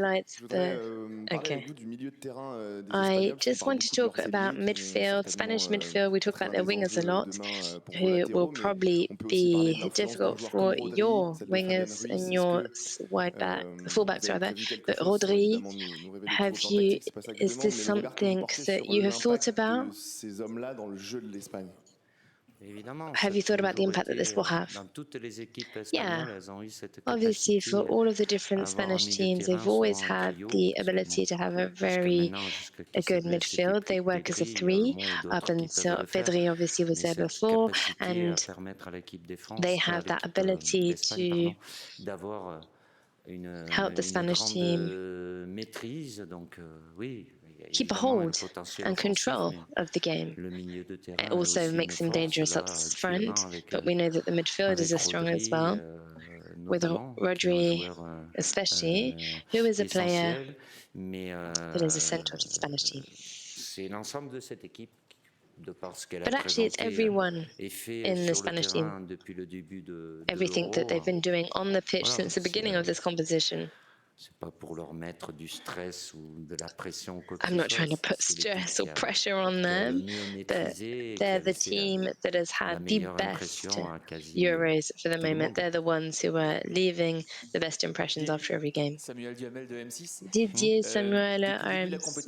highlights, but okay. I just want to talk about midfield, Spanish midfield. We talk about their wingers a lot, who will probably be difficult for your wingers and your fullbacks rather. But Rodri, is this something that you have thought about? Have you thought about the impact that this will have? Yeah, obviously for all of the different Spanish teams, they've always had the ability to have a good midfield. They work as a three up until Pedri obviously was there before, and they have that ability to help the Spanish team keep a hold and control of the game. It also makes them dangerous up front, but we know that the midfielders are strong as well, with Rodri especially, who is a player that is essential to the Spanish team. But actually, it's everyone in the Spanish team, everything that they've been doing on the pitch since the beginning of this competition. I'm not trying to put stress or pressure on them, but they're the team that has had the best Euros for the moment. They're the ones who are leaving the best impressions after every game. Didier Samuel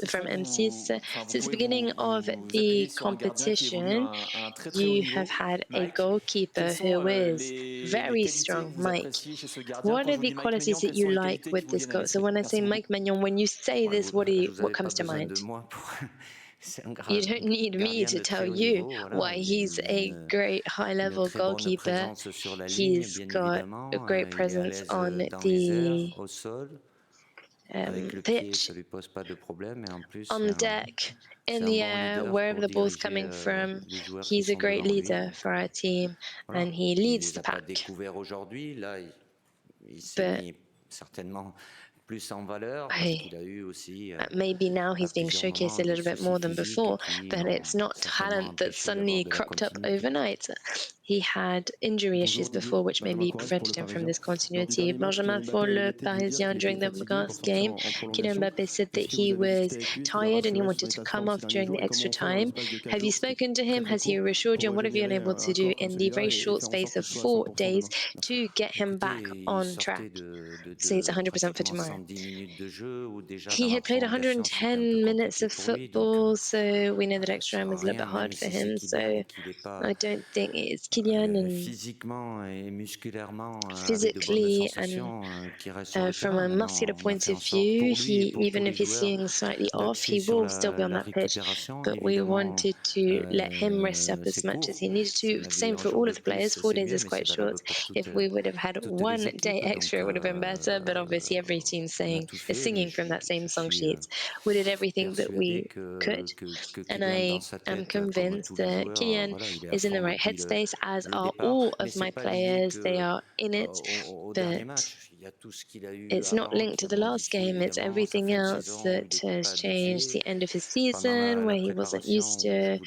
from M6. Since the beginning of the competition, you have had a goalkeeper who is very strong, Mike. What are the qualities that you like with this goal? So when I say Mike Maignan, when you say this, what comes to mind? You don't need me to tell you why he's a great high-level goalkeeper. He's got a great presence on the pitch, on the deck, in the air, wherever the ball's coming from. He's a great leader for our team, and he leads the pack. But maybe now he's being showcased a little bit more than before, but it's not talent that suddenly cropped up overnight. He had injury issues before, which maybe prevented him from this continuity. Benjamin for Le Parisien during the last game, Kylian Mbappe said that he was tired and he wanted to come off during the extra time. Have you spoken to him? Has he reassured you? And what have you been able to do in the very short space of 4 days to get him back on track? So he's 100% for tomorrow. He had played 110 minutes of football, so we know that extra time was a little bit hard for him. So I don't think it's Kylian, and physically and from a muscular point of view, even if he's seeing slightly off, he will still be on that pitch. But we wanted to let him rest up as much as he needed to. Same for all of the players. 4 days is quite short. If we would have had 1 day extra, it would have been better. But obviously, every team is singing from that same song sheet. We did everything that we could, and I am convinced that Kylian is in the right headspace, as are all of my players. They are in it, but it's not linked to the last game. It's everything else that has changed. The end of his season, where he wasn't used to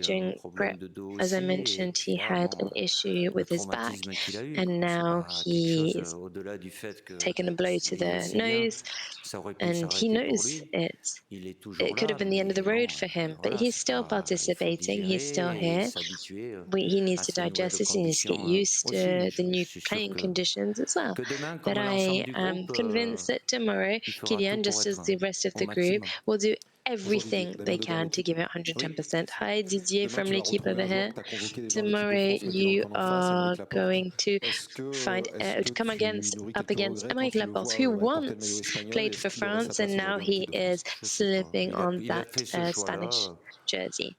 during prep. As I mentioned, he had an issue with his back, and now he's taken a blow to the nose, and he knows it could have been the end of the road for him, but he's still participating. He's still here. He needs to digest this. He needs to get used to the new playing conditions as well. But I am convinced that tomorrow, Kylian, just as the rest of the group, will do everything they can to give it 110%. Hi, Didier from L'Equipe over here. Tomorrow you are going to come up against Aymeric Laporte, who once played for France and now he is slipping on that Spanish jersey.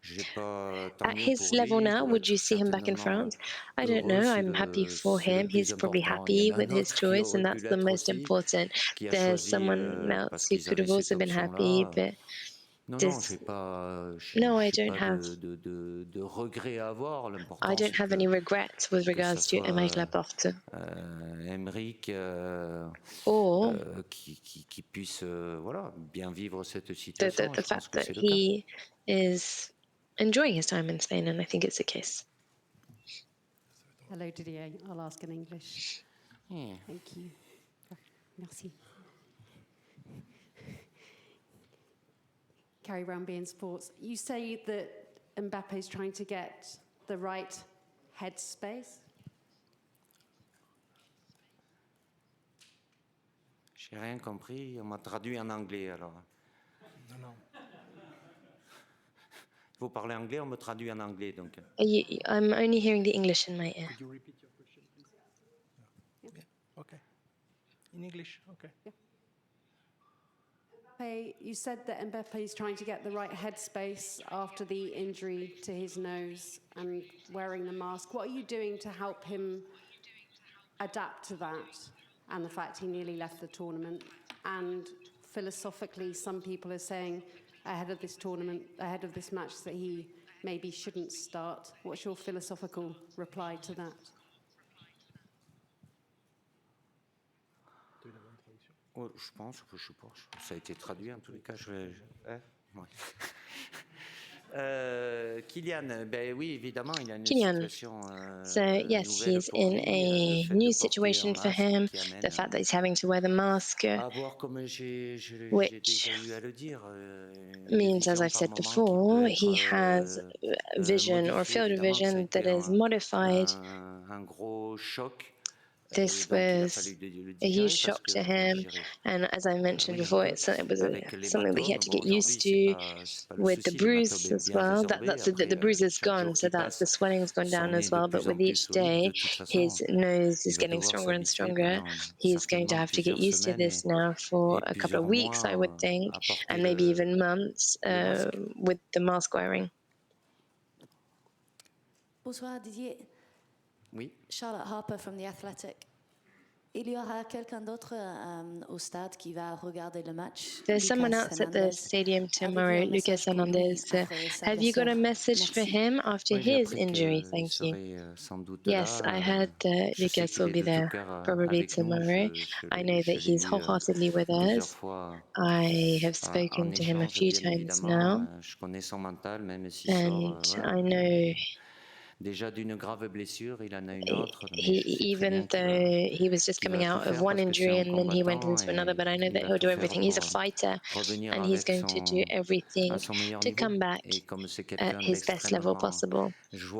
At his level now, would you see him back in France? I don't know. I'm happy for him. He's probably happy with his choice, and that's the most important. There's someone else who could have also been happy, but no, I don't have. I don't have any regrets with regards to Aymeric Laporte. Or the fact that he is enjoying his time in Spain, and I think it's the case. Hello, Didier. I'll ask in English. Thank you. Merci. carry around beIN Sports. You say that Mbappe is trying to get the right headspace. J'ai rien compris, on m'a traduit en anglais alors. Non. Vous parlez anglais, on me traduit en anglais donc. I'm only hearing the English in my ear. Could you repeat your question, please? Yeah. Okay. In English, okay. Yeah. Mbappe, you said that Mbappe is trying to get the right headspace after the injury to his nose and wearing the mask. What are you doing to help him adapt to that and the fact he nearly left the tournament? And philosophically, some people are saying ahead of this tournament, ahead of this match, that he maybe shouldn't start. What's your philosophical reply to that? Oh, je pense, je sais pas, ça a été traduit en tous les cas. Ouais. Kylian, ben oui, évidemment, il a une situation So yes, nouvelle he's pour in lui, a fait new de porter situation un for masque him. qui amène The fact that he's having to wear the mask, à voir, comme j'ai which déjà eu à le dire, means, as I've said before, he has vision or field of vision that is modified. Un gros choc. This was a huge shock to him, and as I mentioned before, it was something that he had to get used to. With the bruise as well, the bruise is gone, so that's the swelling's gone down as well. But with each day, his nose is getting stronger and stronger. He's going to have to get used to this now for a couple of weeks, I would think, and maybe even months with the mask wearing. Bonsoir Didier. Oui. Charlotte Harper from The Athletic. Il y aura quelqu'un d'autre au stade qui va regarder le match. There's someone else at the stadium tomorrow, Lucas Hernandez. Have you got a message for him after his injury? Thank you. Yes, I heard that Lucas will be there probably tomorrow. I know that he's wholeheartedly with us. I have spoken to him a few times now, and I know Déjà d'une grave blessure, il en a une autre. even though he was just coming out of one injury and then he went into another, but I know that he'll do everything. He's a fighter, and he's going to do everything to come back at his best level possible.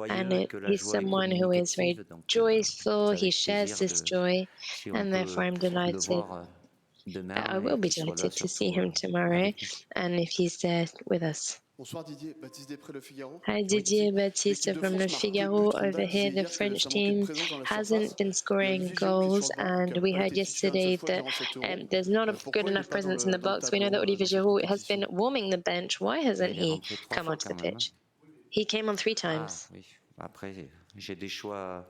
And he's someone who is very joyful. He shares this joy, and therefore I'm delighted. I will be delighted to see him tomorrow, and if he's there with us. Bonsoir Didier, Baptiste Després, Le Figaro. Hi Didier, Baptiste from Le Figaro over here. The French team hasn't been scoring goals, and we heard yesterday that there's not a good enough presence in the box. We know that Olivier Giroud has been warming the bench. Why hasn't he come onto the pitch? He came on 3 times. Oui. Après, j'ai des choix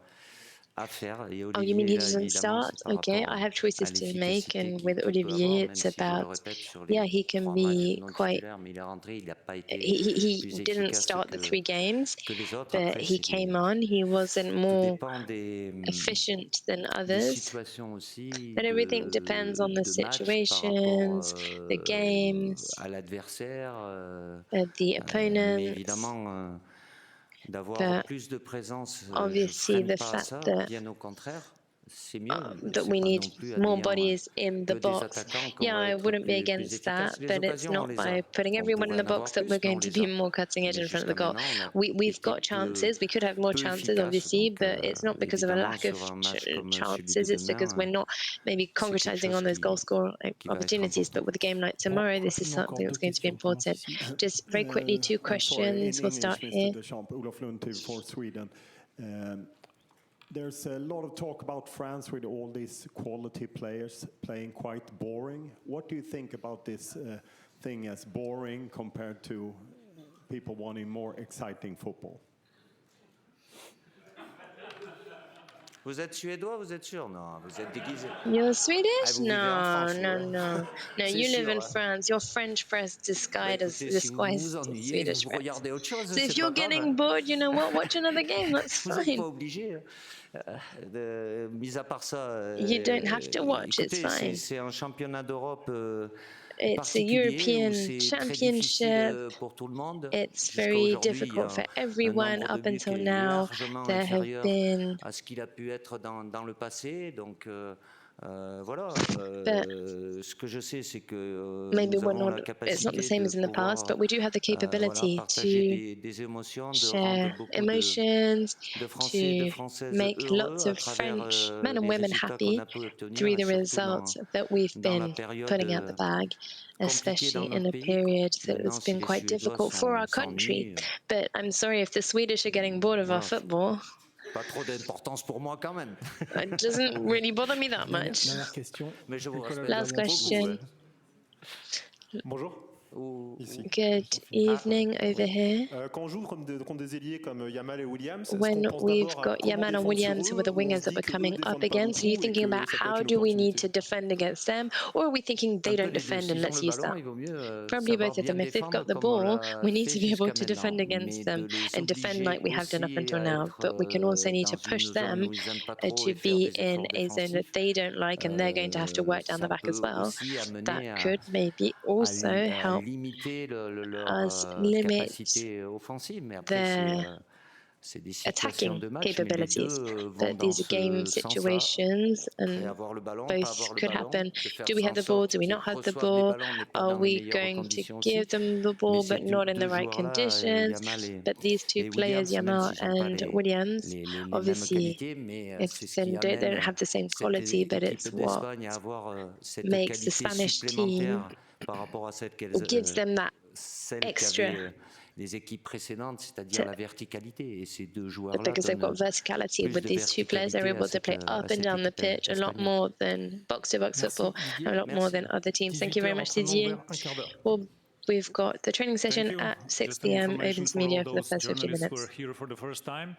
à faire. Oh, you mean he doesn't start? Okay, I have choices to make, and with Olivier, it's about, yeah, he can be quite. He didn't start the 3 games, but he came on. He wasn't more efficient than others. But everything depends on the situations, the games, the opponents. D'avoir plus de présence, obviously, the fact that that we need more bodies in the box. Yeah, I wouldn't be against that, but it's not by putting everyone in the box that we're going to be more cutting edge in front of the goal. We've got chances. We could have more chances, obviously, but it's not because of a lack of chances. It's because we're not maybe concretizing on those goal score opportunities. But with a game like tomorrow, this is something that's going to be important. Just very quickly, 2 questions. We'll start here. For Sweden. There's a lot of talk about France with all these quality players playing quite boring. What do you think about this thing as boring compared to people wanting more exciting football? Vous êtes suédois, vous êtes sûr? Non, vous êtes déguisé. You're Swedish? Vous vivez en France, No, you live in France. Your French press disguised Swedish vous press. regardez autre chose, So if you're getting bored, you know what? Watch another game. That's vous n'êtes fine. pas obligé. Mis à part ça, You don't have to watch. écoutez, it's fine. C'est un championnat d'Europe It's a European championship. pour tout le monde. It's very difficult for everyone. Up until now, there have been à ce qu'il a pu être dans le passé. Donc, Voilà. Ce que je sais, c'est que Maybe nous we're avons la not, it's not the capacité same de as in the past, pouvoir but we do have the voilà, capability partager to des émotions, de rendre share beaucoup emotions, de Français et de to Françaises make heureux lots à of travers French men and les women résultats qu'on happy a pu obtenir, through et the surtout results that we've dans la been période putting out the bag, compliquée dans especially in notre a pays. period that has Maintenant, si been les quite Suédois difficult for our country. s'ennuient, But I'm sorry if the Swedish are getting bored of our voilà, football. pas trop d'importance pour moi quand même. It doesn't really bother me that much. Dernière question. Mais je vous Nicolas respecte Last Legrand. beaucoup. question. Bonjour. Ici. Good evening over here. Quand on joue contre des ailiers comme Yamal et Williams, est-ce qu'on When pense we've d'abord à got comment Yaman and défendre sur Williams, who eux, are the ou on wingers se that dit we're qu'eux coming up défendent pas against, are you beaucoup et thinking que about ça peut être how une do we need opportunité? to defend against them, or are we thinking they Un peu don't les deux. defend and S'ils ont let's le use ballon, that? il vaut mieux Probably savoir both of bien them. If they've défendre got the comme on ball, l'a we need fait to be able jusqu'à to maintenant, defend mais against de them les and defend like obliger we have done up aussi until à now. être But we can also need dans to push une zone them où ils n'aiment pas trop to et faire be des in efforts a zone that défensifs. they don't like, and they're going to have to work down the Ça back as peut well. aussi That amener could maybe also à help limiter leur us limit capacité offensive, mais après their c'est des situations attacking de match, mais les deux capabilities. vont But dans these are game ce sens-là. situations, Après, and avoir le ballon, pas both avoir le could ballon, happen. de faire Do we have en the ball? sorte Do we qu'ils not have the reçoivent des ball? ballons, mais pas Are dans les we meilleures going to conditions aussi. give them the Mais ball ces but not in deux the right joueurs-là, conditions? Yamal But these two et players, Williams, même Yamal s'ils n'ont pas and Williams, les mêmes obviously, qualités, mais c'est ce it's qui they don't amène have the same cette quality, but équipe it's what d'Espagne à avoir cette makes the qualité Spanish team, supplémentaire par rapport à gives them that celle extra, qu'avaient les équipes précédentes, c'est-à-dire la verticalité. Et ces deux joueurs-là because they've got donnent verticality. plus With de they're verticalité able to play à up and cette down the équipe pitch a lot espagnole. more than box-to-box Merci football, a Didier. lot more Merci. than other teams. Thank you very 18h, much, entraînement Didier. ouvert, un quart d'heure. Well, we've got the training Thank session you. at 6 Just an p.m. open information to for all media for the those first 15 journalists who are minutes. here for the first time.